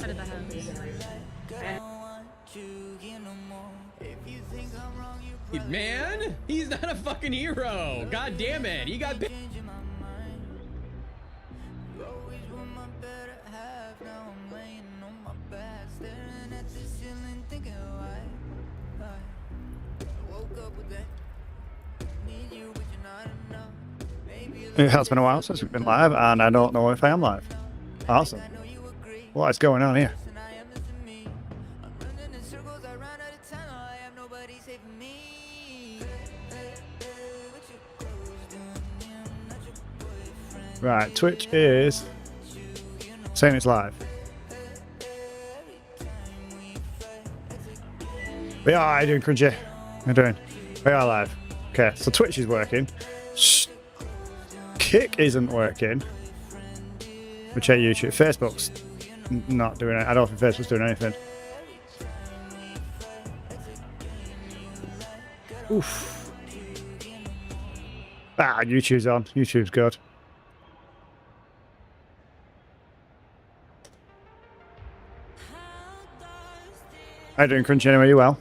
Out of the house. Man, he's not a fucking hero. God damn it. He got bit. It has been a while since we've been live, and I don't know if I am live. Awesome. What is going on here? Right, Twitch is saying it's live. We are. How you doing, Crunchy? How you doing? We are live. Okay, so Twitch is working. Kick isn't working. We check YouTube. Facebook's not doing it. I don't think Facebook's doing anything. Oof. Ah, YouTube's on. YouTube's good. How you doing, Crunchy? Anyway, you well?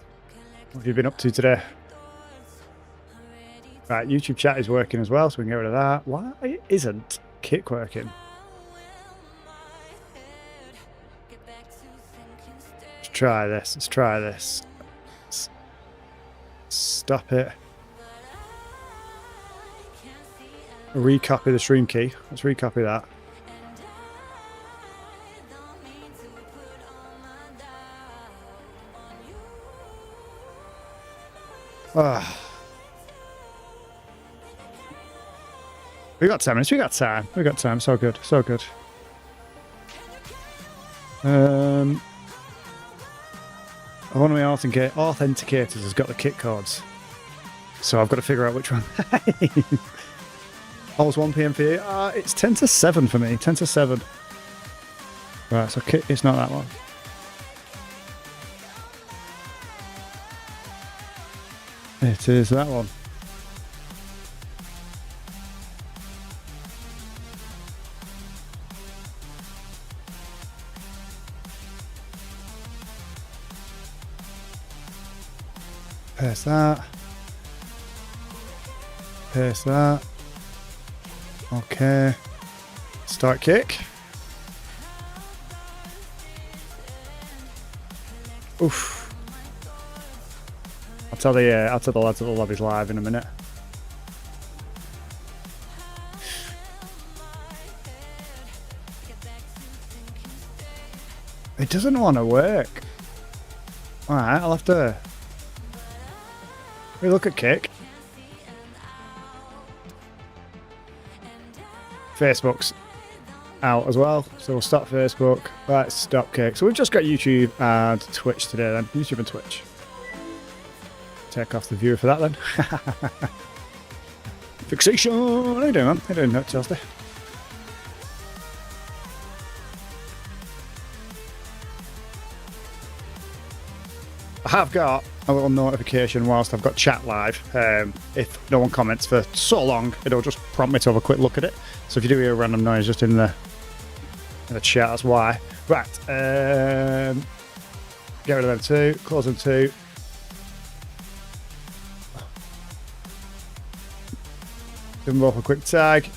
What have you been up to today? Right, YouTube chat is working as well, so we can get rid of that. Why isn't Kick working? Let's try this. Let's try this. Stop it. Recopy the stream key. Let's recopy that. Ah. We got 10 minutes. We got time. We got time. So good. So good. One of my authenticators has got the kit codes, so I've got to figure out which one. Almost 1 PM for you. It's 10 to 7 for me. 10 to 7. Right. So kit. It's not that one. It is that one. Paste that. Paste that. Okay. Start Kick. Oof. I'll tell the lads that the lobby's live in a minute. It doesn't want to work. Alright, I'll have to look at Kick. Facebook's out as well, so we'll stop Facebook. Let's stop Kick. So we've just got YouTube and Twitch today then. YouTube and Twitch. Take off the viewer for that then. Fixation! How you doing, man? How you doing, Chelsea? I have got a little notification whilst I've got chat live. If no one comments for so long, it'll just prompt me to have a quick look at it. So if you do hear a random noise just in the chat, that's why. Right. Get rid of them two. Close them two. Give them both a quick tag.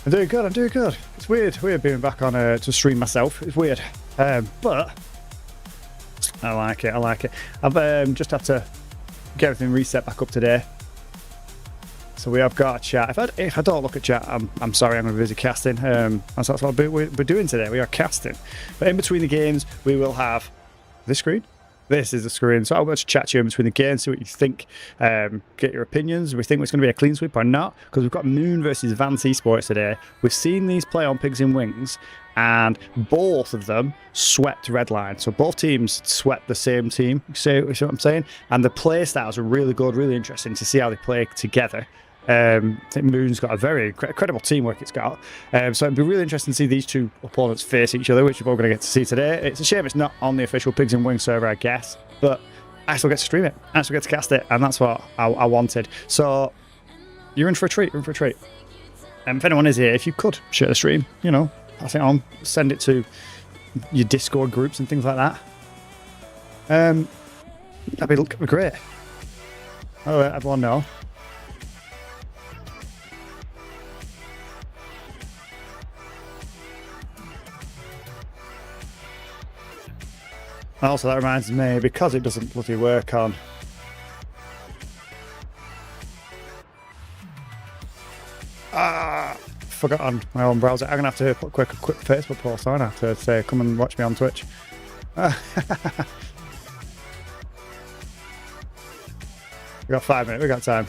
I'm doing good, I'm doing good. It's weird being back on to stream myself. It's weird. But I like it, I like it. I've just had to get everything reset back up today. So we have got a chat. If I don't look at chat, I'm sorry, I'm going to be busy casting. That's what we're doing today. We are casting. But in between the games, we will have this screen. This is the screen. So I'll go to chat to you in between the games, see what you think. Get your opinions. We think it's going to be a clean sweep or not. Because we've got Moon versus Vance Esports today. We've seen these play on Pigs in Wings. And both of them swept Redline. So both teams swept the same team. You see what I'm saying? And the play styles are really good, really interesting to see how they play together. I think Moon's got a very credible teamwork it's got. So it'd be really interesting to see these two opponents face each other, which we're all going to get to see today. It's a shame it's not on the official Pigs and Wings server, I guess, but I still get to stream it. I still get to cast it, and that's what I wanted. So you're in for a treat. You're in for a treat. If anyone is here, if you could share the stream, you know, pass it on, send it to your Discord groups and things like that. That'd be great. I'll let everyone know. Also, that reminds me, because it doesn't bloody work on forgot on my own browser. I'm gonna have to put a quick Facebook post on. I have to say, come and watch me on Twitch. We got 5 minutes. We got time.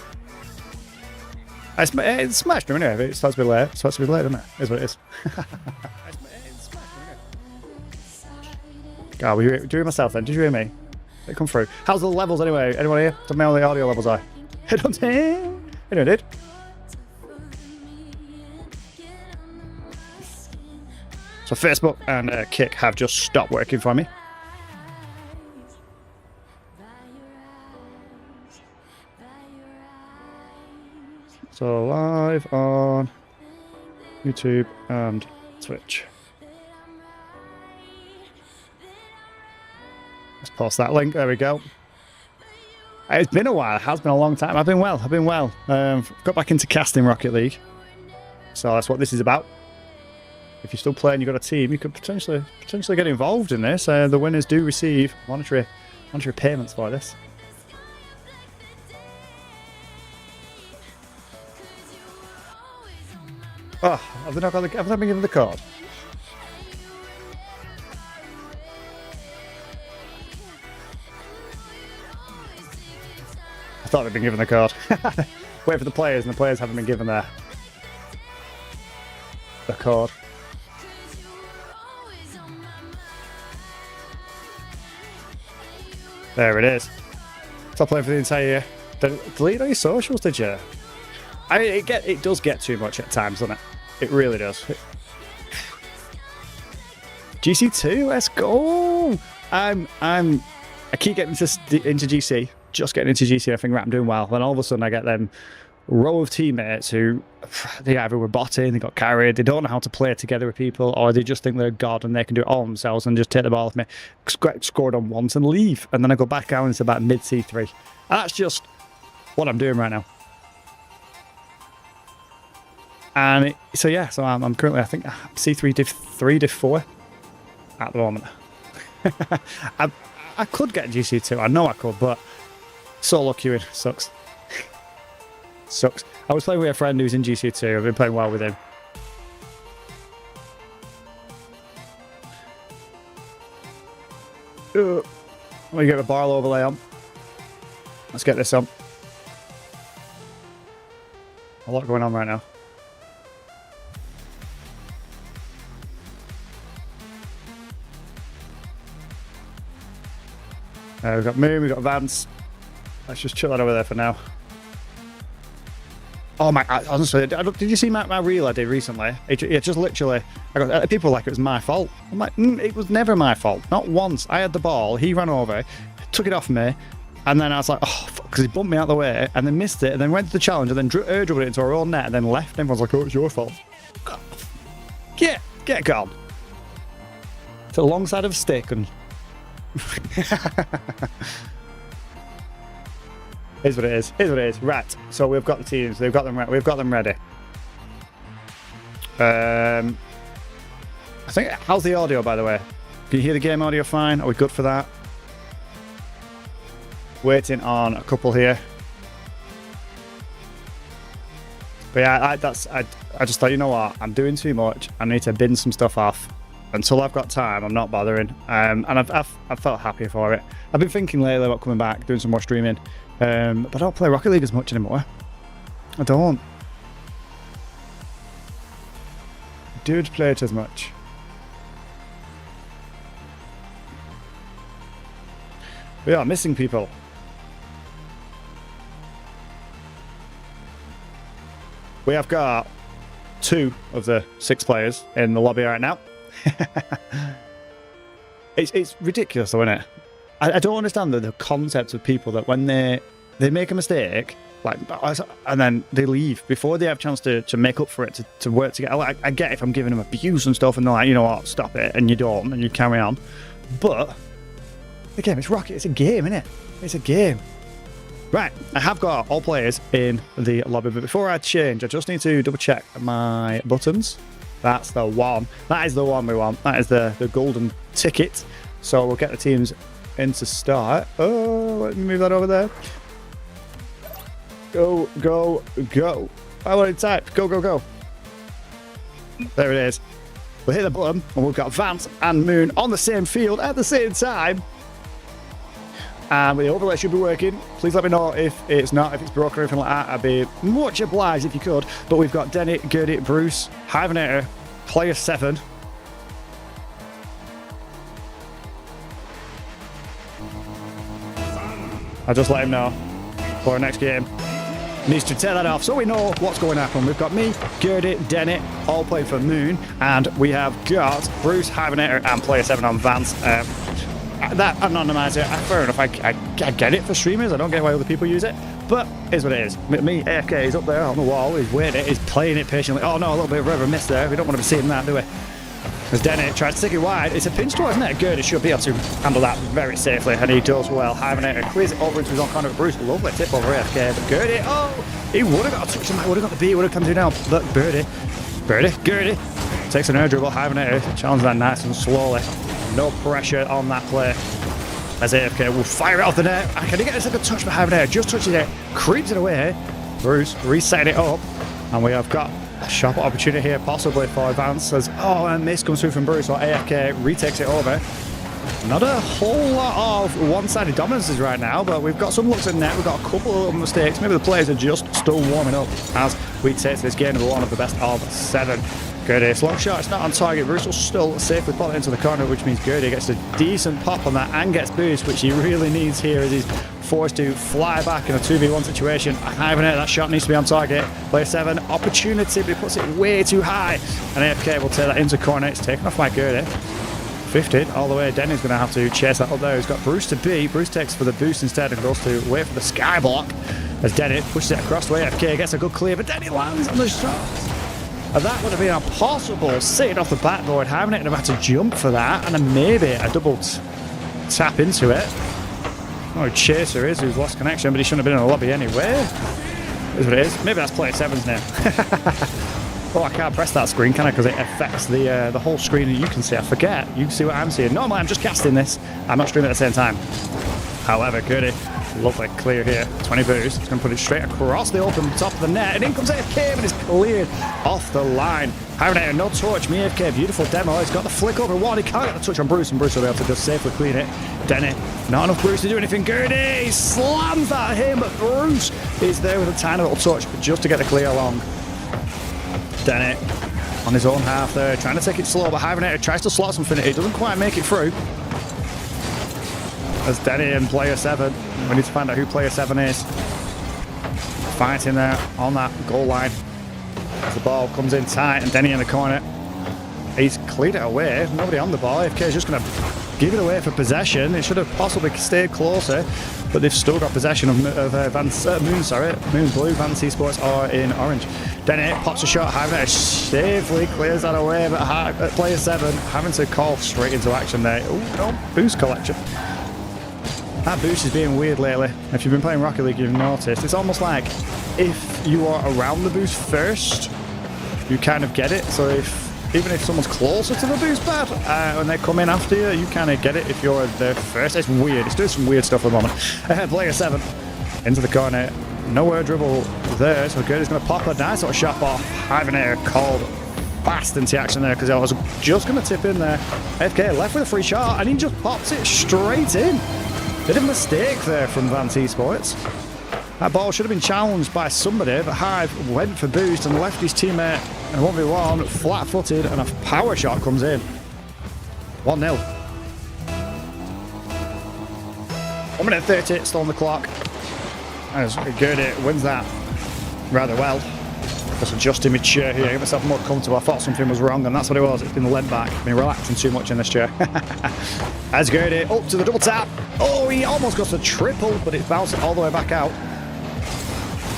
It's smashed anyway. If it starts to be late. It starts to be late, doesn't it? Is what it is. God, were you doing myself then? Did you hear me? Did it come through? How's the levels anyway? Anyone here? Tell me how the audio levels are. I don't know. I know, dude. So Facebook and Kick have just stopped working for me. So live on YouTube and Twitch. Let's post that link. There we go. It's been a while. It has been a long time. I've been well. Got back into casting Rocket League. So that's what this is about. If you're still playing, you've got a team, you could potentially get involved in this. The winners do receive monetary payments for this. Oh, have they been given the code? I thought they'd been given the code. Wait for the players, and the players haven't been given the code. There it is. Stop playing for the entire year. Delete all your socials, did you? I mean, it does get too much at times, doesn't it? It really does. GC2, let's go! I keep getting into GC, just getting into GC, and I think, right, I'm doing well. Then all of a sudden I get them row of teammates who, they either were botting, they got carried, they don't know how to play together with people, or they just think they're God and they can do it all themselves and just take the ball off me, scored on once and leave. And then I go back down into about mid C3. And that's just what I'm doing right now. And so I'm currently, I think, C3, Div 3, Div 4 at the moment. I could get GC2, I know I could, but solo queuing sucks. Sucks. I was playing with a friend who's in GC2. I've been playing well with him. Let me get the barrel overlay on. Let's get this on. A lot going on right now. We've got Moon, we've got Vance. Let's just chill that over there for now. Oh my, honestly, did you see my reel I did recently? It just literally, people were like it was my fault. I'm like, it was never my fault. Not once. I had the ball, he ran over, took it off me, and then I was like, oh, fuck, because he bumped me out of the way, and then missed it, and then went to the challenge, and then dribbled it into our own net, and then left, and everyone's like, oh, it's your fault. Get gone. To the long side of a stick, and... Here's what it is. Right. So we've got the teams. We've got them ready. I think. How's the audio, by the way? Can you hear the game audio fine? Are we good for that? Waiting on a couple here. But yeah, I just thought, you know what? I'm doing too much. I need to bin some stuff off. Until I've got time, I'm not bothering. And I've felt happy for it. I've been thinking lately about coming back, doing some more streaming. But I don't play Rocket League as much anymore. I don't. I don't play it as much. We are missing people. we have got 2 of the 6 players in the lobby right now. It's ridiculous though, isn't it? I don't understand the concept of people that when they make a mistake, like, and then they leave before they have a chance to make up for it, to work together. Like, I get if I'm giving them abuse and stuff and they're like, you know what, stop it, and you don't, and you carry on. But the game, it's Rocket, it's a game, isn't it? It's a game. Right, I have got all players in the lobby, but before I change, I just need to double check my buttons. That's the one. That is the one we want. That is the golden ticket. So we'll get the teams in to start. Oh, let me move that over there. Go, go, go. I want to type. Go, go, go. There it is. We'll hit the button, and we've got Vance and Moon on the same field at the same time. And the overlay should be working. Please let me know if it's not, if it's broken or anything like that. I'd be much obliged if you could. But we've got Denny, Gertie, Bruce, Hivenator, Player 7. I'll just let him know for our next game. Needs to tear that off so we know what's going to happen. We've got me, Gertie, Denny, all playing for Moon. And we have got Bruce, Hivenator, and Player 7 on Vance. That anonymizer, fair enough, I get it for streamers, I don't get why other people use it, but here's what it is. Me, AFK, is up there on the wall, he's waiting, he's playing it patiently. Oh no, a little bit of a miss there, we don't want to be seeing that, do we? As Denny tries to stick it wide, it's a pinch towards isn't it? Gertie should be able to handle that very safely, and he does well. Hivenator clears it over into his own corner, Bruce, lovely tip over AFK, but Gertie, oh, he would have got a touch, he would have got the beat, would have come through now, but Gertie takes an air dribble, Hivenator challenges that nice and slowly. No pressure on that play. As AFK will fire it off the net. Can he get a second touch behind there? Just touches it, creeps it away. Bruce resetting it up. And we have got a sharp opportunity here, possibly for Vance. As, and this comes through from Bruce, or AFK retakes it over. Not a whole lot of one-sided dominances right now, but we've got some looks at net. We've got a couple of little mistakes. Maybe the players are just still warming up as we take this game to one of the best of 7. Gertie, long shot, it's not on target. Bruce will still safely pop it into the corner, which means Gertie gets a decent pop on that and gets boost, which he really needs here as he's forced to fly back in a 2v1 situation. Hivenator, that shot needs to be on target. Player 7, opportunity, but he puts it way too high. And AFK will take that into corner. It's taken off by Gertie. 50 all the way. Denny's going to have to chase that up there. He's got Bruce to B. Bruce takes for the boost instead and goes to wait for the sky block as Denny pushes it across the way. AFK gets a good clear, but Denny lands on the shot. And that would have been impossible sitting off the backboard. Hivenator would have had to jump for that, and then maybe a double tap into it. Oh, Chaser is, who's lost connection, but he shouldn't have been in the lobby anyway. Is what it is. Maybe that's Player 7's name. Oh, I can't press that screen, can I? Because it affects the whole screen that you can see. I forget. You can see what I'm seeing. Normally, I'm just casting this. I'm not streaming at the same time. However, Gertie, lovely clear here. 20 boost. It's going to put it straight across the open top of the net. And in comes AFK, but it's cleared off the line. Hivenator, no touch. Me AFK, beautiful demo. He's got the flick over one. He can't get the touch on Bruce, and Bruce will be able to just safely clean it. Denny, not enough Bruce to do anything. Gertie slams that at him, but Bruce is there with a tiny little touch just to get the clear along. Denny on his own half there, trying to take it slow, but Hivenator tries to slot something. It doesn't quite make it through. As Denny and Player 7, we need to find out who Player 7 is. Fighting there on that goal line. As the ball comes in tight and Denny in the corner. He's cleared it away. Nobody on the ball. AFK is just going to give it away for possession. It should have possibly stayed closer, but they've still got possession of Moon blue, Vance Esports are in orange. Denny pops a shot. Hivenator safely clears that away, but Player 7 having to call straight into action there. Oh, no, boost collection. That boost is being weird lately. If you've been playing Rocket League, you've noticed. It's almost like if you are around the boost first, you kind of get it. So even if someone's closer to the boost pad and they come in after you, you kind of get it if you're there first. It's weird. It's doing some weird stuff at the moment. Player 7 into the corner. Nowhere dribble there. So Gertie's going to pop a nice little shot off. Hivenator called fast into action there because I was just going to tip in there. AFK left with a free shot and he just pops it straight in. Bit of a mistake there from Vance Esports. That ball should have been challenged by somebody, but Hive went for boost and left his teammate in 1v1, flat-footed, and a power shot comes in. 1-0. 1 minute 30, still on the clock. As Gertie wins that rather well. Just adjusting my chair here, get myself more comfortable. I thought something was wrong, and that's what it was. It's been lent back. Been relaxing too much in this chair. As Gurdy up to the double tap. Oh, he almost got a triple, but it's bouncing all the way back out.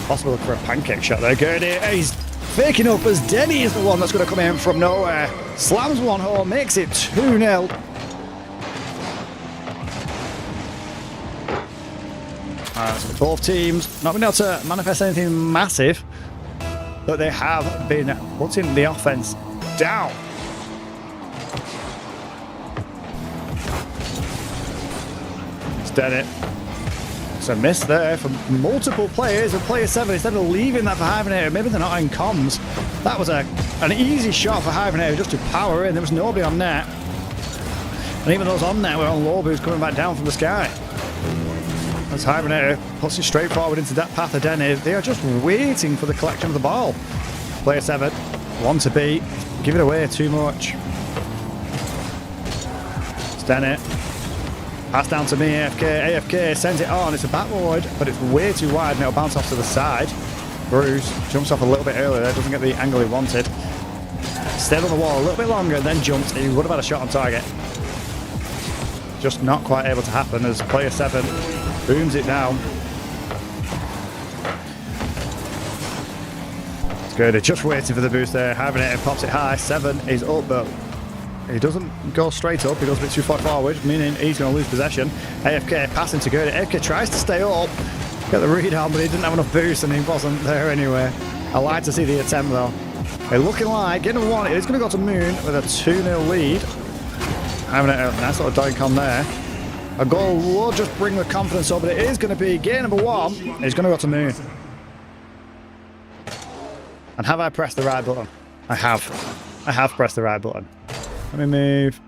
Possible for a pancake shot there. Gurdy, he's faking up as Denny is the one that's going to come in from nowhere. Slams one hole, makes it 2-0. So both teams not been able to manifest anything massive, but they have been putting the offense down. It's Dennett. It's a miss there from multiple players, and player 7, instead of leaving that for Hibernator, maybe they're not in comms. That was an easy shot for Hibernator just to power in. There was nobody on net. And even those on net were on low boost coming back down from the sky. As Hibernator puts it straight forward into that path of Denny, they are just waiting for the collection of the ball. Player 7, want to be, give it away too much. It's Denny. Pass down to me, AFK. AFK sends it on. It's a backward, but it's way too wide and it'll bounce off to the side. Bruce jumps off a little bit earlier there, doesn't get the angle he wanted. Stayed on the wall a little bit longer and then jumped. He would have had a shot on target. Just not quite able to happen as player 7 booms it down. It's good. They're just waiting for the boost there. Hibernator pops it high. 7 is up, but he doesn't go straight up. He goes a bit too far forward, meaning he's going to lose possession. AFK passing to Gurdy. AFK tries to stay up, get the read on, but he didn't have enough boost and he wasn't there anyway. I like to see the attempt though. They're looking like getting a 1. It's going to go to Moon with a 2-0 lead. Having a nice little doink on there. A goal will just bring the confidence up, but it is going to be game number 1. It's going to go to Moon. And have I pressed the right button? I have. I have pressed the right button. Let me move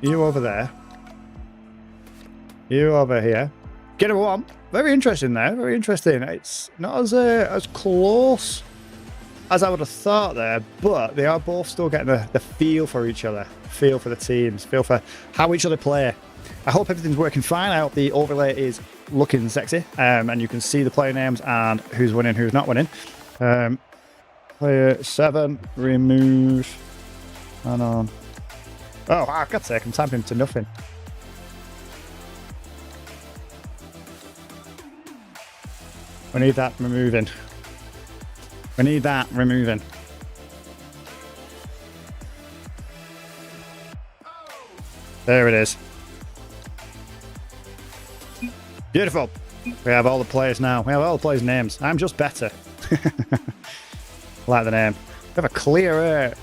you over there. You over here. Get number 1. Very interesting there. Very interesting. It's not as close as I would have thought there, but they are both still getting the feel for each other. Feel for the teams. Feel for how each other play. I hope everything's working fine. I hope the overlay is looking sexy, and you can see the player names and who's winning, who's not winning. Player 7, remove, and on. Oh, I've got to say, I'm tapping to nothing. We need that removing. We need that removing. There it is. Beautiful. We have all the players now. We have all the players' names. I'm just better. Like the name. We have a clear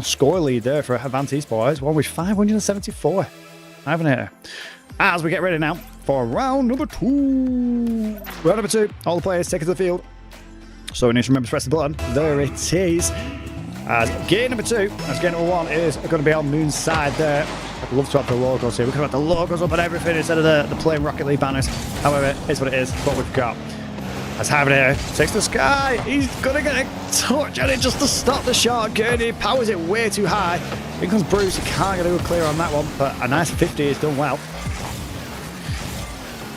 score lead there for Advanced Esports. One with 574. Hibernator. As we get ready now for round number 2. Round number 2. All the players take it to the field. So we need to remember to press the button. There it is. As game number 2, as game number 1 is going to be on Moon's side there. I'd love to have the logos here. We could have the logos up and everything instead of the plain Rocket League banners. However, it's what it is. What we've got. As Hibernator takes the sky, he's going to get a touch at it just to stop the shot. Gurdy powers it way too high. In comes Bruce. He can't get a clear on that one, but a nice 50 is done well.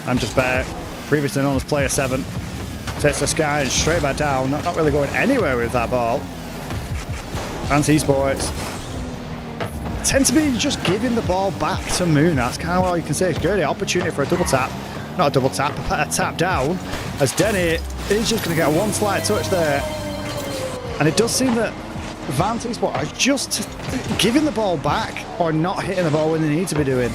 I'm just bare, previously known as player 7. Takes the sky and straight back down. Not really going anywhere with that ball. Fancy Esports tend to be just giving the ball back to Moon. That's kind of all you can say. It's Gurdy, opportunity for a double tap. Not a double tap, a tap down. As Denny is just going to get one slight touch there. And it does seem that Advanced Esports are just giving the ball back or not hitting the ball when they need to be doing.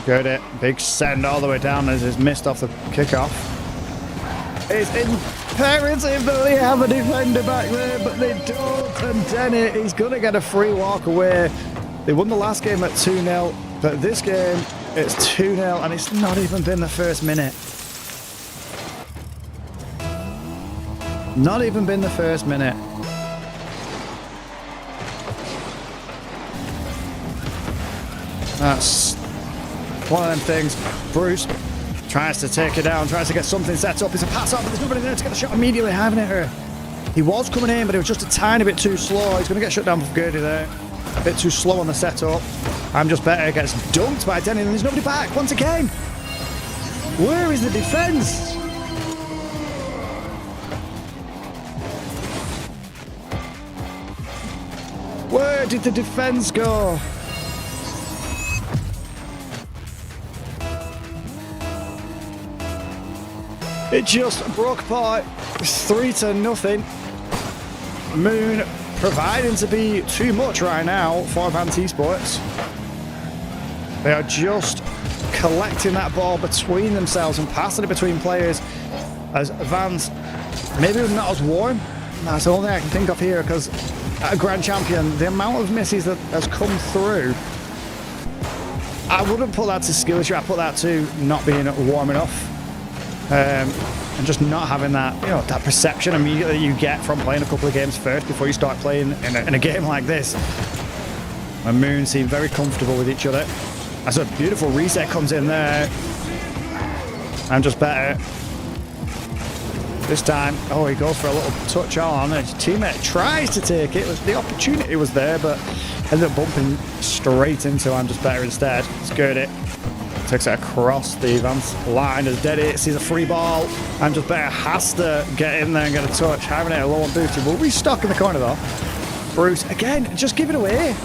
Gurdy, big send all the way down as he's missed off the kickoff. It's imperative that they have a defender back there, but they don't. And Denny, he's going to get a free walk away. They won the last game at 2-0, but this game, it's 2-0, and it's not even been the first minute. Not even been the first minute. That's one of them things. Bruce tries to take it down, tries to get something set up. It's a pass off, but there's nobody there to get the shot immediately. Having it here. He was coming in, but it was just a tiny bit too slow. He's going to get shut down for Gurdy there. A bit too slow on the setup. I'm just better. Gets dunked by Denny, and there's nobody back once again. Where is the defense? Where did the defense go? It just broke apart. It's 3-0. Moon providing to be too much right now for Advanced Esports. They are just collecting that ball between themselves and passing it between players as Vance maybe not as warm. That's the only thing I can think of here, because at a Grand Champion, the amount of misses that has come through, I wouldn't put that to skill issue. I put that to not being warm enough. And just not having that, you know, that perception immediately you get from playing a couple of games first before you start playing in a game like this. And Moon seem very comfortable with each other. As a beautiful reset comes in there. I'm just better. This time, oh, he goes for a little touch on. His teammate tries to take it. The opportunity was there, but ended up bumping straight into I'm just better instead. Skirt it. Takes it across the Vance line as Denny sees a free ball. I'm just better has to get in there and get a touch. Having it low and boosted. We'll be stuck in the corner though. Bruce, again, just give it away.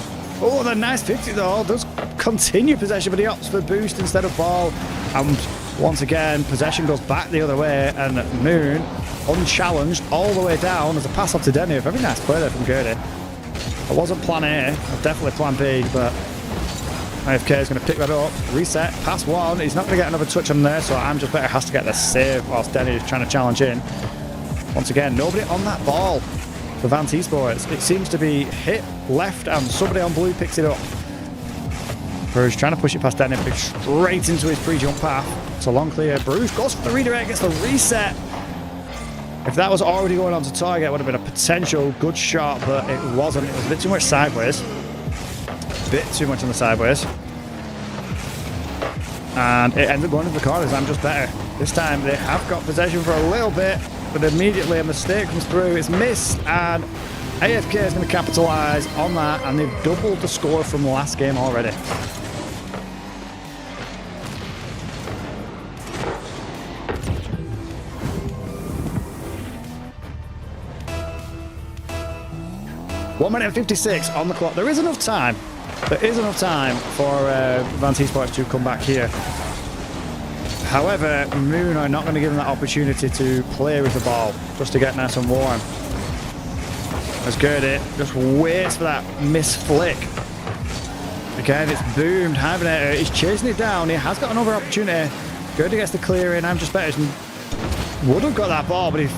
Oh, the nice 50 though. Does continue possession, but he opts for boost instead of ball. And once again, possession goes back the other way, and Moon, unchallenged, all the way down as a pass off to Denny. A very nice play there from Gertie. It wasn't plan A, definitely plan B, but AFK is going to pick that up. Reset, pass one. He's not going to get another touch on there, so I'm just better has to get the save whilst Denny is trying to challenge in. Once again, nobody on that ball for Advanced Esports. It seems to be hit left and somebody on blue picks it up. Bruce trying to push it past Denny, straight into his pre-jump path. It's a long clear. Bruce goes for the redirect, gets the reset. If that was already going on to target, it would have been a potential good shot, but it wasn't. It was a bit too much sideways. Bit too much on the sideways. And it ended up going into the corners. I'm just better. This time they have got possession for a little bit, but immediately a mistake comes through. It's missed, and AFK is going to capitalise on that, and they've doubled the score from the last game already. One minute and 56 on the clock. There is enough time. There is enough time for Advanced Esports to come back here. However, Moon are not going to give them that opportunity to play with the ball, just to get nice and warm. As Gertie just waits for that miss flick. Again, it's boomed. Hibernator, he's chasing it down. He has got another opportunity. Gertie gets the clear in. I'm just better. Would have got that ball, but he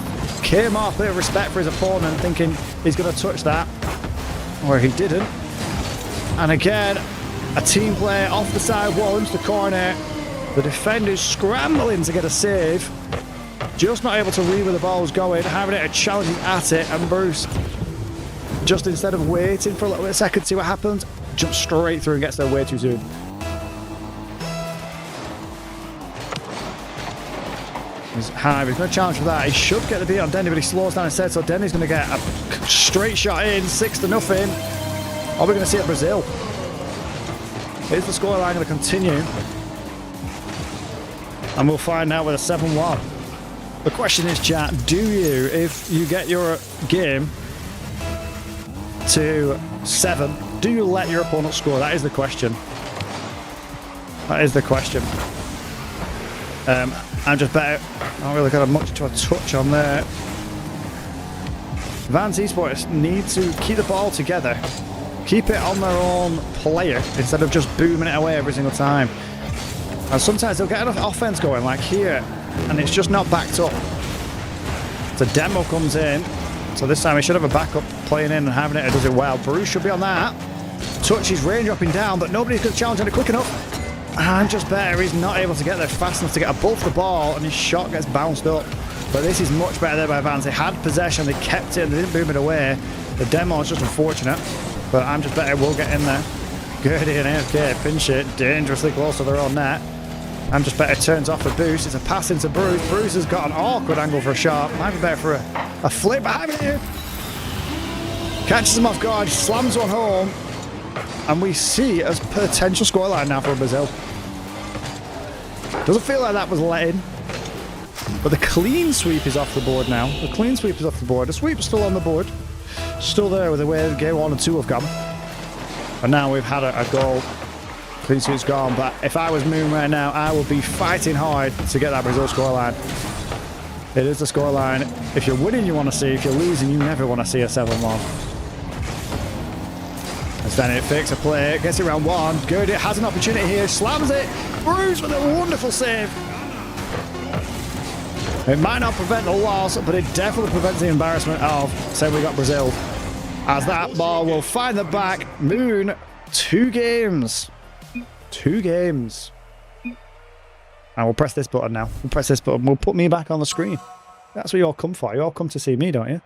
came off. A bit of respect for his opponent, thinking he's going to touch that. Where he didn't. And again, a team play off the side wall into the corner. The defender's scrambling to get a save. Just not able to read where the ball was going. Having it challenging at it, and Bruce, just instead of waiting for a little bit of second to see what happens, jumps straight through and gets there way too soon. He's high, he's going to challenge for that. He should get the beat on Denny, but he slows down instead, so Denny's going to get a straight shot in, 6-0. Are we going to see it Brazil? Is the scoreline going to continue? And we'll find out with a 7-1. The question is, chat, do you, if you get your game to 7, do you let your opponent score? That is the question. That is the question. I'm just better. I don't really got much to a touch on there. Advanced Esports need to keep the ball together. Keep it on their own player instead of just booming it away every single time. And sometimes they'll get enough offense going, like here, and it's just not backed up. So Demo comes in. So this time he should have a backup playing in and having it. It does it well. Bruce should be on that. Touch his range up and down, but nobody's going to challenge on it quick enough. And just better, he's not able to get there fast enough to get above the ball, and his shot gets bounced up. But this is much better there by Vance. They had possession, they kept it, and they didn't boom it away. The Demo is just unfortunate, but I'm just better, we'll get in there. Gertie and AFK pinch it dangerously close to their own net. I'm just better, turns off the boost. It's a pass into Bruce. Bruce has got an awkward angle for a shot. Might be better for a flip behind here. Catches him off guard, slams one home. And we see a potential scoreline now for Brazil. Doesn't feel like that was let in. But the clean sweep is off the board now. The clean sweep is off the board. The sweep is still on the board. Still there with the way game 1 and 2 have gone. And now we've had a goal. Clean sweep's gone. But if I was Moon right now, I would be fighting hard to get that Brazil scoreline. It is the scoreline. If you're winning, you want to see. If you're losing, you never want to see a 7-1. As then it fakes a play. Gets it round 1. Good. It has an opportunity here. Slams it. Bruce with a wonderful save. It might not prevent the loss, but it definitely prevents the embarrassment of saying we got Brazil. As that ball will find the back. Moon, 2 games. 2 games. And we'll press this button now. We'll press this button. We'll put me back on the screen. That's what you all come for. You all come to see me, don't you?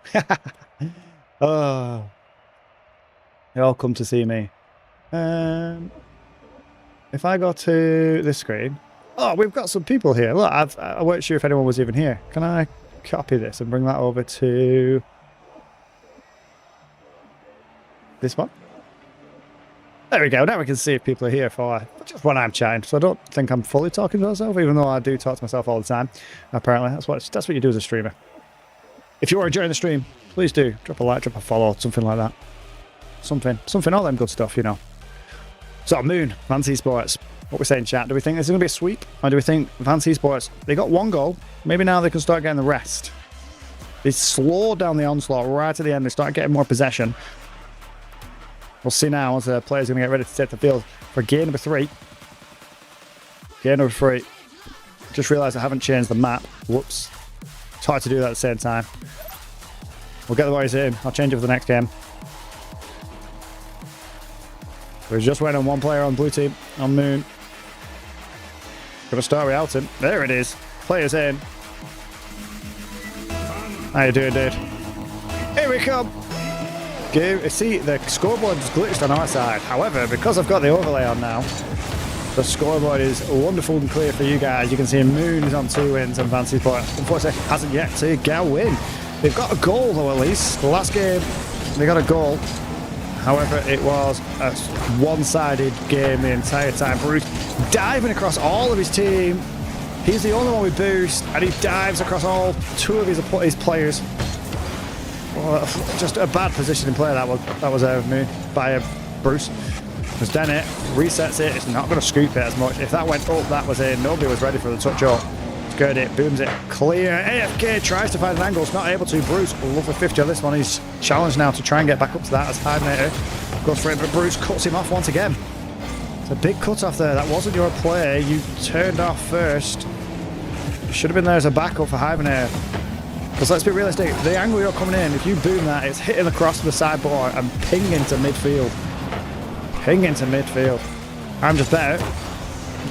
Oh. You all come to see me. If I go to this screen... Oh, we've got some people here. Look, I weren't sure if anyone was even here. Can I copy this and bring that over to this one? There we go. Now we can see if people are here for just when I'm chatting. So I don't think I'm fully talking to myself, even though I do talk to myself all the time. Apparently, that's what you do as a streamer. If you are enjoying the stream, please do drop a like, drop a follow, something like that. Something, all them good stuff, you know. So Moon, Vance Esports. What we say in chat, do we think this is going to be a sweep? Or do we think Vance Esports, they got 1 goal, maybe now they can start getting the rest. They slowed down the onslaught right at the end, they start getting more possession. We'll see now as the players are going to get ready to take the field for game number 3. Game number 3. Just realised I haven't changed the map. Whoops. It's hard to do that at the same time. We'll get the boys in, I'll change it for the next game. We just went on 1 player on blue team, on Moon. Gonna start without him. There it is. Players in. How you doing, dude? Here we come. See, the scoreboard's glitched on our side. However, because I've got the overlay on now, the scoreboard is wonderful and clear for you guys. You can see Moon is on 2 wins and Vance Esports, unfortunately, hasn't yet to get a win. They've got a goal, though, at least. The last game, they got a goal. However, it was a one-sided game the entire time. Bruce diving across all of his team. He's the only one with boost, and he dives across all 2 of his players. Well, just a bad positioning play that was by Bruce. Because Dennett resets it. It's not going to scoop it as much. If that went up, that was in. Nobody was ready for the touch up. Good, it booms it clear. AFK tries to find an angle, it's not able to. Bruce, lovely 50 on this one. He's challenged now to try and get back up to that as Hibernator goes for it, but Bruce cuts him off once again. It's a big cut off there. That wasn't your play. You turned off first. Should have been there as a backup for Hibernator. Because let's be realistic, the angle you're coming in, if you boom that, it's hitting across the sideboard and pinging into midfield. Ping into midfield. I'm just better.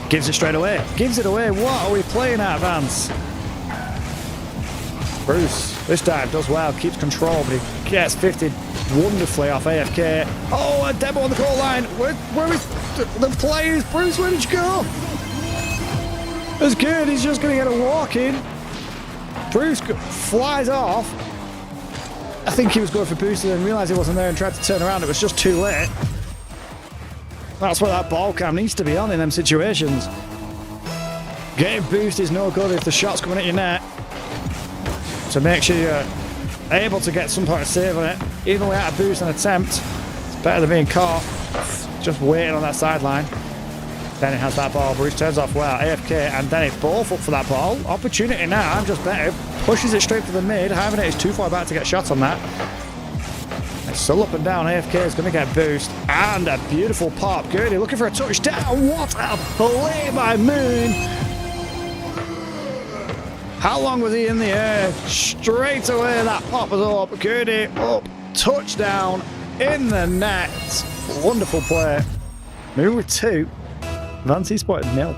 Gives it straight away. Gives it away. What are we playing at, Vance? Bruce, this time does well. Keeps control, but he gets 50 wonderfully off AFK. Oh, a demo on the goal line. Where is the players? Bruce, where did you go? That's good. He's just going to get a walk in. Bruce flies off. I think he was going for boosted and realised he wasn't there and tried to turn around. It was just too late. That's where that ball cam needs to be on in them situations. Getting boost is no good if the shot's coming at your net. So make sure you're able to get some sort of save on it. Even without a boost and attempt, it's better than being caught. Just waiting on that sideline. Denny has that ball. Bruce turns off well. AFK and Denny both up for that ball. Opportunity now. I'm just better. Pushes it straight to the mid. Hibernator is too far back to get shots on that. It's still up and down. AFK is going to get boost. And a beautiful pop. Gurdy looking for a touchdown. What a play by Moon. How long was he in the air? Straight away that pop was up. Gurdy up. Touchdown in the net. Wonderful play. Moon with 2. Vance Esports 0.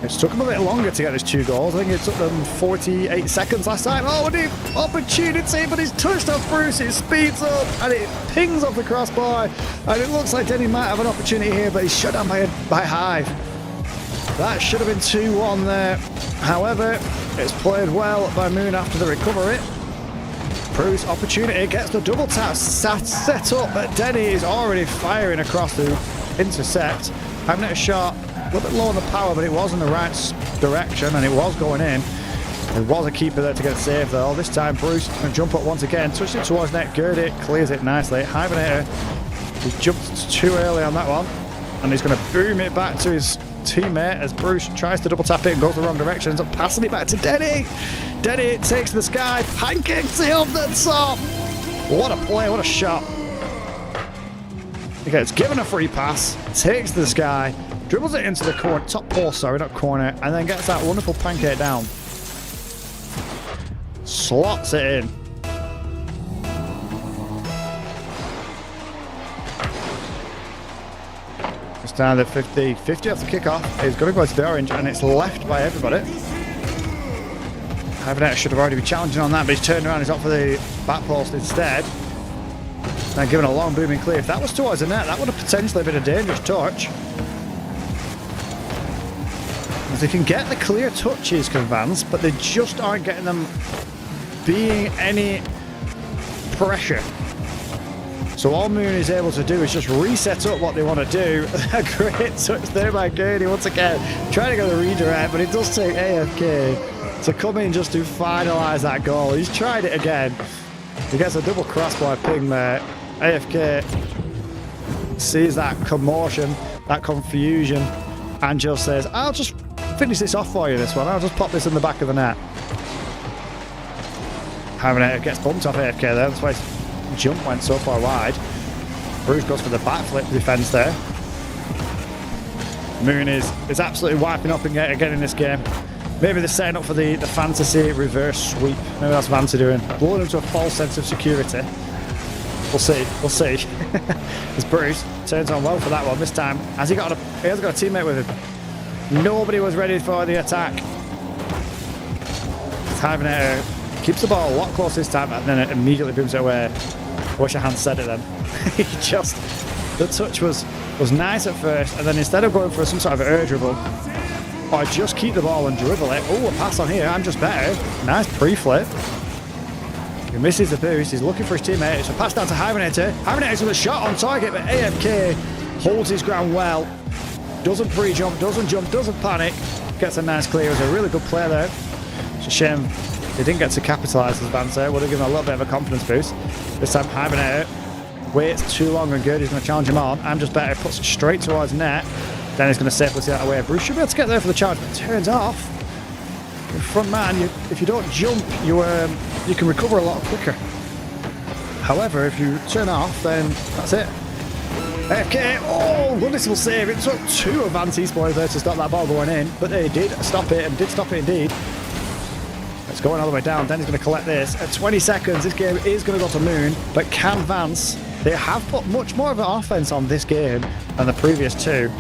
It took him a bit longer to get his 2 goals. I think it took them 48 seconds last time. Oh, what an opportunity, but he's touched off Bruce. It speeds up and it pings off the crossbar. And it looks like Denny might have an opportunity here, but he's shut down by Hive. That should have been 2-1 there. However, it's played well by Moon after the recovery. Bruce, opportunity, gets the double tap set up, but Denny is already firing across the intercept. Having a shot, a little bit low on the power, but it was in the right direction, and it was going in. There was a keeper there to get saved, though. This time, Bruce going to jump up once again, touches it towards net, Gurdy clears it nicely. Hibernator, he jumped too early on that one, and he's going to boom it back to his teammate as Bruce tries to double tap it and goes the wrong direction, ends up passing it back to Denny. Denny takes the sky, pancakes it up the top. What a play, what a shot. He gets given a free pass, takes the sky, dribbles it into the corner, top post, sorry, not corner, and then gets that wonderful pancake down. Slots it in. It's down at 50 off the kickoff. It's going to go to the orange, and it's left by everybody. Hibernator should have already been challenging on that, but he's turned around, he's up for the back post instead. Now given a long booming clear. If that was towards the net, that would have potentially been a dangerous touch. As they can get the clear touches, Vance, but they just aren't getting them being any pressure. So all Moon is able to do is just reset up what they want to do. A great touch there by Gurney once again. Trying to go the redirect, but it does take AFK to come in just to finalise that goal. He's tried it again. He gets a double crossbar ping there. AFK sees that commotion, that confusion, and just says, I'll just finish this off for you, this one. I'll just pop this in the back of the net. Hibernator gets bumped off AFK there. That's why his jump went so far wide. Bruce goes for the backflip defense there. Moon is absolutely wiping up again in this game. Maybe they're setting up for the fantasy reverse sweep. Maybe that's Vance doing. Blowing into a false sense of security. We'll see. We'll see. As Bruce turns on well for that one this time. He has got a teammate with him. Nobody was ready for the attack. Hibernator keeps the ball a lot closer this time, and then it immediately booms it away. I wish I hadn't said it then. The touch was nice at first, and then instead of going for some sort of air dribble, or just keep the ball and dribble it. Oh, a pass on here. I'm just better. Nice pre-flip. He misses the boost. He's looking for his teammate. It's a pass down to Hibernator. Hibernator's with a shot on target, but AFK holds his ground well. Doesn't pre-jump, doesn't jump, doesn't panic. Gets a nice clear. It was a really good play there. It's a shame he didn't get to capitalise as Vance there. Would have given a little bit of a confidence boost. This time Hibernator waits too long and good. He's going to challenge him on. I'm just better. Puts it straight towards net. Then he's going to safely see that away. Bruce should be able to get there for the charge, but it turns off. The front man, if you don't jump, you can recover a lot quicker. However, if you turn off, then that's it. AFK, oh, wonderful save. It took two of Vance Esports there to stop that ball going in, but they did stop it, and did stop it indeed. It's going all the way down. Then he's going to collect this. At 20 seconds, this game is going to go to Moon, but can Vance? They have put much more of an offense on this game than the previous two.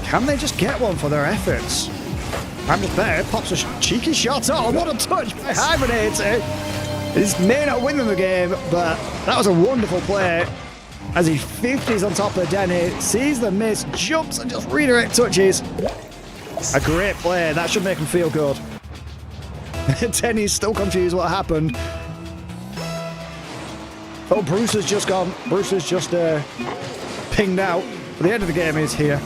Can they just get one for their efforts? I'm just better. Pops a cheeky shot. Oh, what a touch by Hibernator. This may not win them the game, but that was a wonderful play. As he 50s on top of Denny, sees the miss, jumps and just redirect touches. A great play. That should make him feel good. Denny's still confused what happened. Oh, Bruce has just gone. Bruce has just pinged out. But the end of the game is here.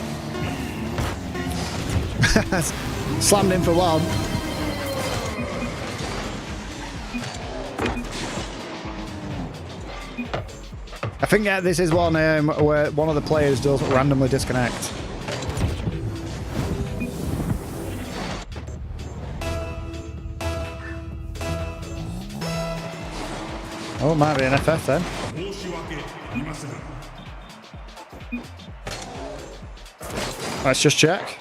Slammed in for one. I think this is one where one of the players does randomly disconnect. Oh, it might be an FF then. Let's just check.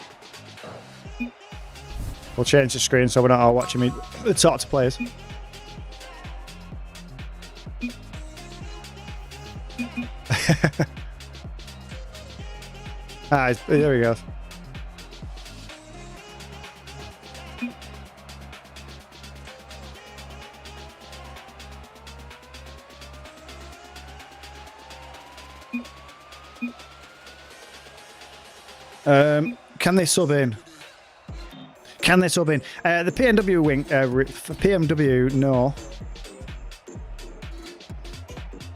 We'll change the screen so we're not all watching me talk to players. There we go. Can they sub in? Can they sub in? The PNW wing, for PMW, no.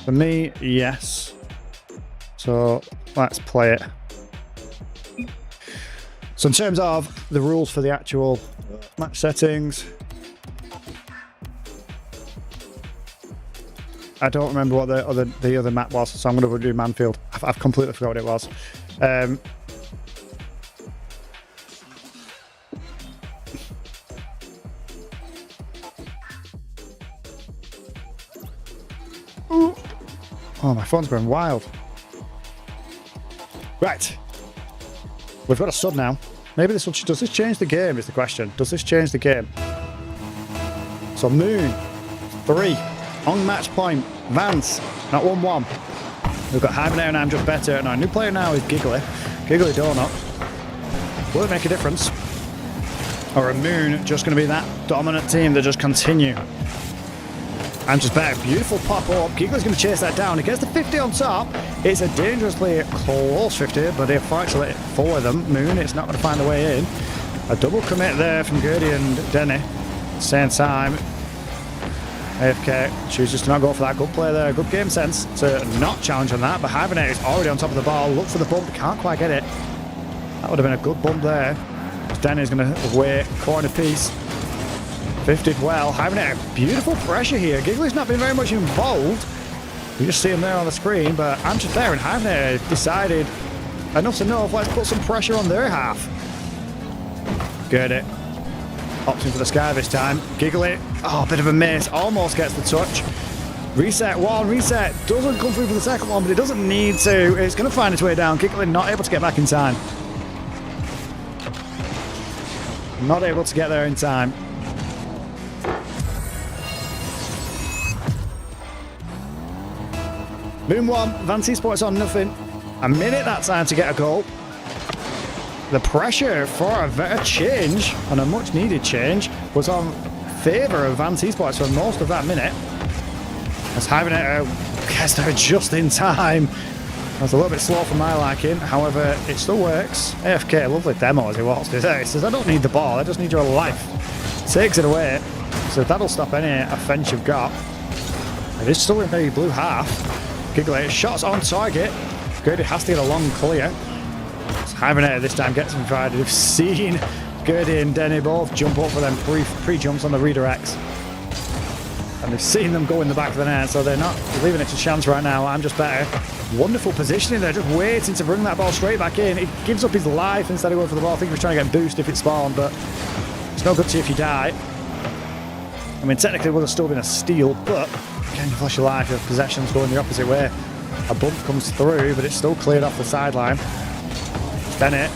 For me, yes. So let's play it. So in terms of the rules for the actual match settings, I don't remember what the other map was, so I'm going to do Manfield. I've completely forgot what it was. Oh, my phone's going wild. Right. We've got a sub now. Maybe this will... Does this change the game is the question. Does this change the game? So Moon, 3. On match point. Vance, not 1-1. We've got Hybernator and I'm just better. And our new player now is Giggly. Giggly Donut. Will it make a difference? Or a Moon just going to be that dominant team that just continue? I'm just better. Beautiful pop up. Giggly's going to chase that down. He gets the 50 on top. It's a dangerously close 50, but if actually for them, Moon, it's not going to find a way in. A double commit there from Gertie and Denny. Same time. AFK chooses to not go for that. Good play there. Good game sense to not challenge on that. But Hibernator is already on top of the ball. Look for the bump. Can't quite get it. That would have been a good bump there. Denny's going to wait. Corner piece. 50'd well. Hibernator, beautiful pressure here. Giggly's not been very much involved. You just see him there on the screen, but I'm just there, and Hibernator decided enough's enough. Let's put some pressure on their half. Get it. Opting for the sky this time. Giggly. Oh, bit of a miss. Almost gets the touch. Reset one. Reset. Doesn't come through for the second one, but it doesn't need to. It's going to find its way down. Giggly not able to get back in time. Not able to get there in time. Moon 1, Vance Esports on nothing. A minute that time to get a goal. The pressure for a change, and a much needed change, was on favour of Vance Esports for most of that minute. As Hibernator gets there just in time. That's a little bit slow for my liking, however, it still works. AFK, lovely demo as he walks this out. He says, I don't need the ball, I just need your life. Takes it away, so that'll stop any offence you've got. It is still in the blue half. Giggly, shots on target. Gertie has to get a long clear. Hibernator this time gets invited. We've seen Gertie and Denny both jump up for them pre-jumps on the redirects. And we've seen them go in the back of the net, so they're not leaving it to chance right now. I'm just better. Wonderful positioning there, just waiting to bring that ball straight back in. He gives up his life instead of going for the ball. I think he was trying to get boost if it spawned, but it's no good to you if you die. I mean, technically it would have still been a steal, but can you flash your life if possessions going the opposite way? A bump comes through, but it's still cleared off the sideline. Bennett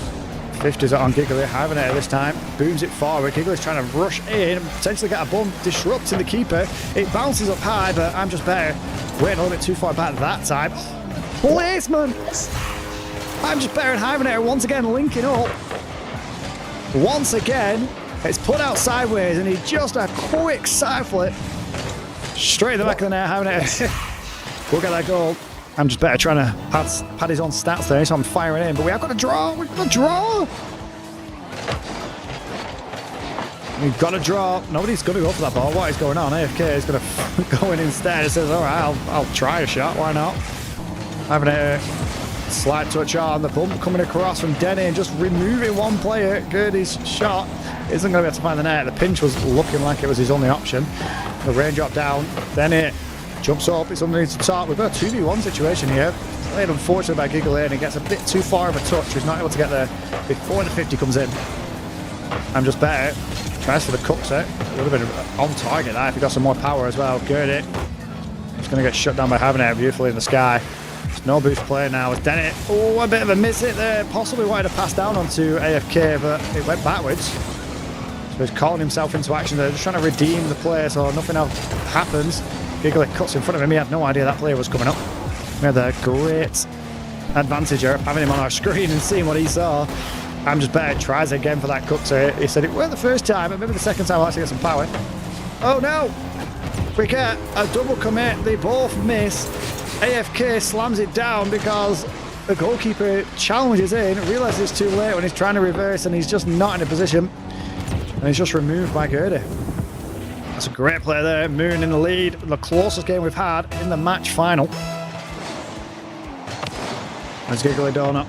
50s it on Giggly. Hibernator this time booms it forward. Giggly's trying to rush in, potentially get a bump, disrupting the keeper. It bounces up high, but I'm just better. Waiting a little bit too far back that time. Placement! I'm just better, and Hibernator once again linking up. Once again, it's put out sideways, and he just a quick side flip. Straight in the back of the net, Hibernator. We'll get that goal. I'm just better trying to pad his own stats there, so I'm firing in. But we have got a draw. We've got a draw. We've got a draw. Nobody's going to go for that ball. What is going on? AFK is going to go in instead. It says, all right, I'll try a shot. Why not? Having a slight touch on the bump coming across from Denny and just removing one player. Gertie's shot isn't going to be able to find the net. The pinch was looking like it was his only option. The raindrop down. Denny jumps up, it's underneath the top. We've got a 2v1 situation here. Played unfortunately by Giggly, and he gets a bit too far of a touch. He's not able to get there before the 50 comes in. I'm just better. Tries for the cup set. Would have been on target there if he got some more power as well. Gertie. He's going to get shut down by Hibernator beautifully in the sky. There's no boost play now. It's Denny. Oh, a bit of a miss hit there. Possibly wanted to pass down onto AFK, but it went backwards. So he's calling himself into action there, just trying to redeem the play so nothing else happens. Giggly cuts in front of him. He had no idea that player was coming up. We had a great advantage of having him on our screen and seeing what he saw. I'm just better. Tries again for that cut. So he said it weren't the first time, but maybe the second time I'll actually get some power. Oh no! We get a double commit. They both miss. AFK slams it down because the goalkeeper challenges in, realizes it's too late when he's trying to reverse, and he's just not in a position. And he's just removed by Gertie. That's a great play there. Moon in the lead. The closest game we've had in the match final. There's Giggly Donut.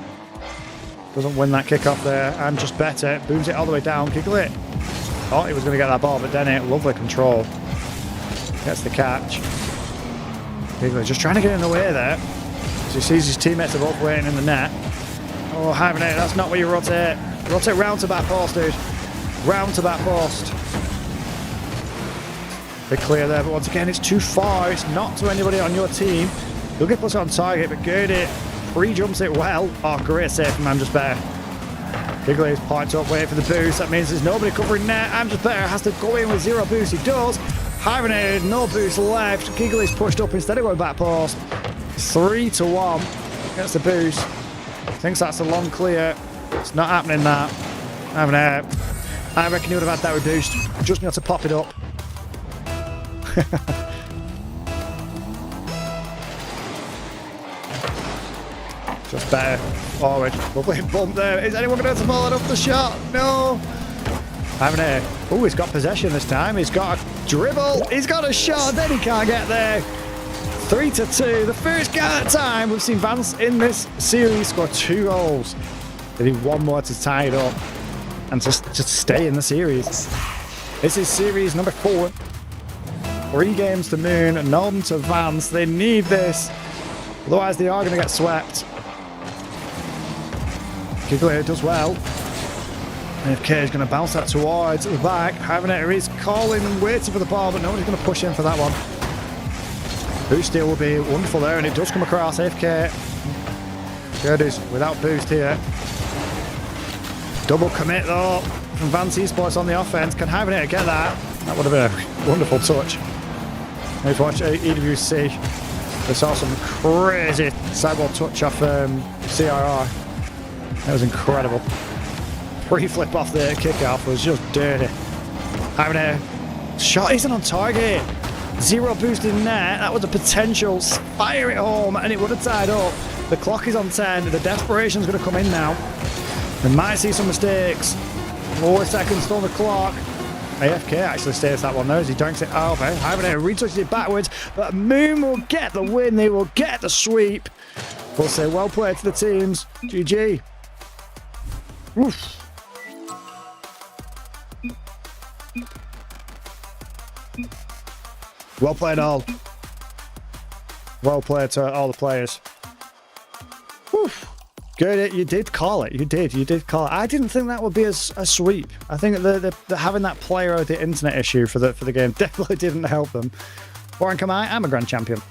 Doesn't win that kickoff there. I'm just better. Booms it all the way down. Giggly. Thought he was going to get that ball, but then lovely control. Gets the catch. Giggly just trying to get in the way there. As he sees his teammates are both waiting in the net. Oh, Hibernate, that's not where you rotate. Rotate round to back post, dude. Round to back post. Big clear there, but once again, it's too far. It's not to anybody on your team. You'll get plus on target, but Gurdy pre-jumps it well. Oh, great save from I'm Just Better. Giggly is points up, waiting for the boost. That means there's nobody covering net. I'm Just Better has to go in with 0 boost. He does. Hibernate, no boost left. Giggly's pushed up instead of going back post. 3-1. Gets the boost. Thinks that's a long clear. It's not happening, that. I reckon he would have had that with boost. Just need to pop it up. Just Better. Forward. Lovely bump there. Is anyone going to follow it off the shot? No. Oh, he's got possession this time. He's got a dribble. He's got a shot. Then he can't get there. 3-2. The first time we've seen Vance in this series score 2 goals. They need one more to tie it up and just stay in the series. This is series number 4. 3 games to Moon, none to Vance. They need this. Otherwise, they are going to get swept. Giggly does well. AFK is going to bounce that towards the back. Hibernate is calling and waiting for the ball, but nobody's going to push in for that one. Boost steal will be wonderful there, and it does come across. AFK. Gurdy's without boost here. Double commit though from Vance Esports on the offense. Can Hibernate get that? That would have been a wonderful touch. If you watch EWC, they saw some crazy sidewall touch off CRR. That was incredible. Pre-flip off the kickoff was just dirty. Hibernate. Shot isn't on target. 0 boost in net. That was a potential. Fire it home and it would have tied up. The clock is on 10. The desperation's going to come in now. We might see some mistakes. 4 seconds still on the clock. AFK actually stays that one though as he dunks it over. Hibernate retouches it backwards, but Moon will get the win. They will get the sweep. We'll say well played to the teams. GG. Oof. Well played all. Well played to all the players. Oof. Good, you did call it. You did call it. I didn't think that would be a sweep. I think that the having that player out the internet issue for the game definitely didn't help them. Warren Kamai, I'm a grand champion.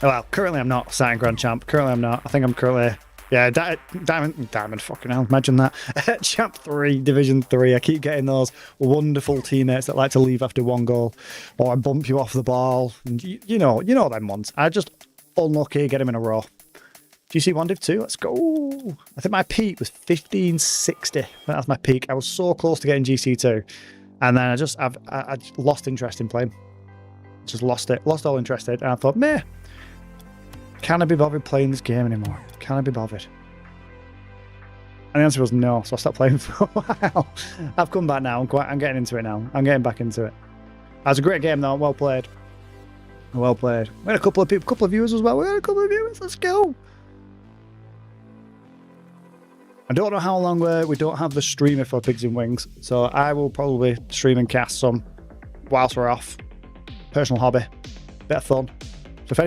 Well, currently I'm not starting grand champ. Currently I'm not. I think I'm currently diamond. Fucking hell, imagine that. Champ 3, Division 3. I keep getting those wonderful teammates that like to leave after 1 goal, or I bump you off the ball. And you know them ones. I just unlucky, get them in a row. GC 1 Div 2, let's go. I think my peak was 1560. That's my peak. I was so close to getting GC 2. And then I lost interest in playing. Just lost it. Lost all interest in it. And I thought, meh. Can I be bothered playing this game anymore? Can I be bothered? And the answer was no, so I stopped playing for a while. I've come back now. I'm getting into it now. I'm getting back into it. That was a great game though. Well played. Well played. We had a couple of people, couple of viewers as well. We had a couple of viewers. Let's go. I don't know how long we don't have the streamer for Pigs in Wings, so I will probably stream and cast some whilst we're off. Personal hobby, bit of fun. So if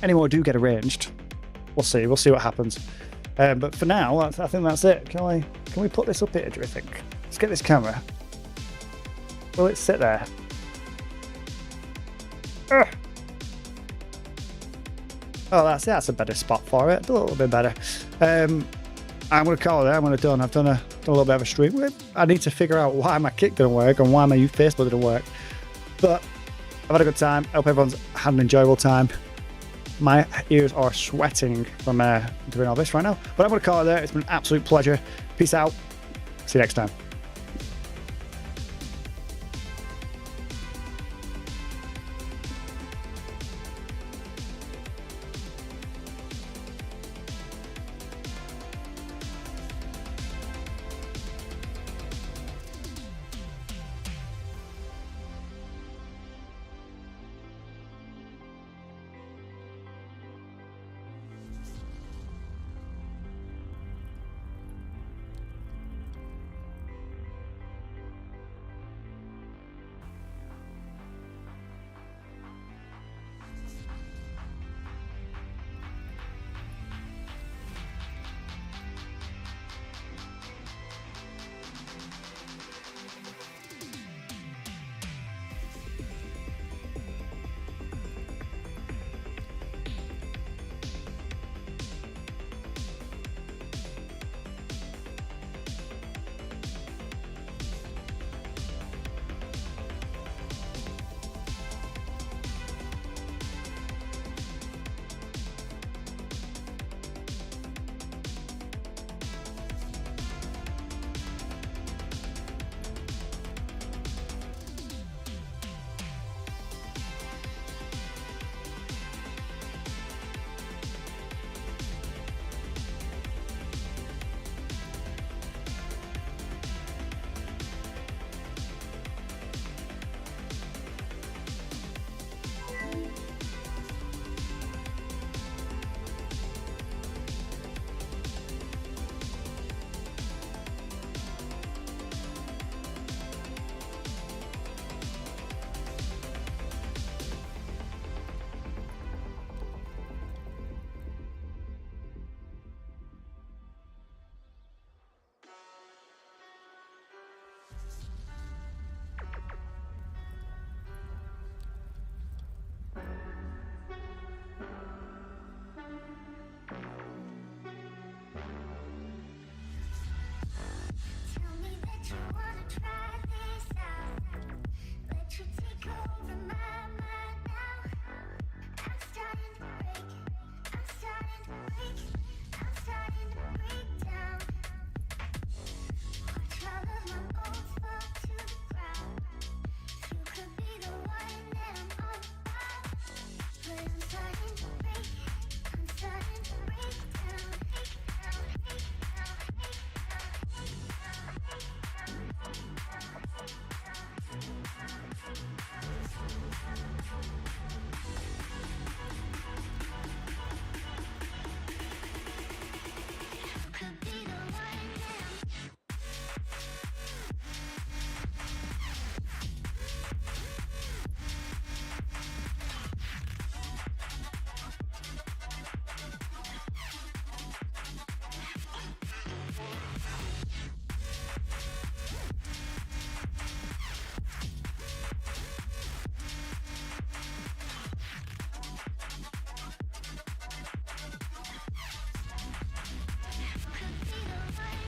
any more do get arranged, we'll see what happens. But for now, I think that's it. Can we put this up here? Do you think? Let's get this camera. Will it sit there? Ugh. Oh, that's a better spot for it. A little bit better. I'm going to call it there. I'm going to done. I've done a little bit of a stream. I need to figure out why my kick didn't work and why my Facebook didn't work. But I've had a good time. I hope everyone's had an enjoyable time. My ears are sweating from doing all this right now. But I'm going to call it there. It's been an absolute pleasure. Peace out. See you next time.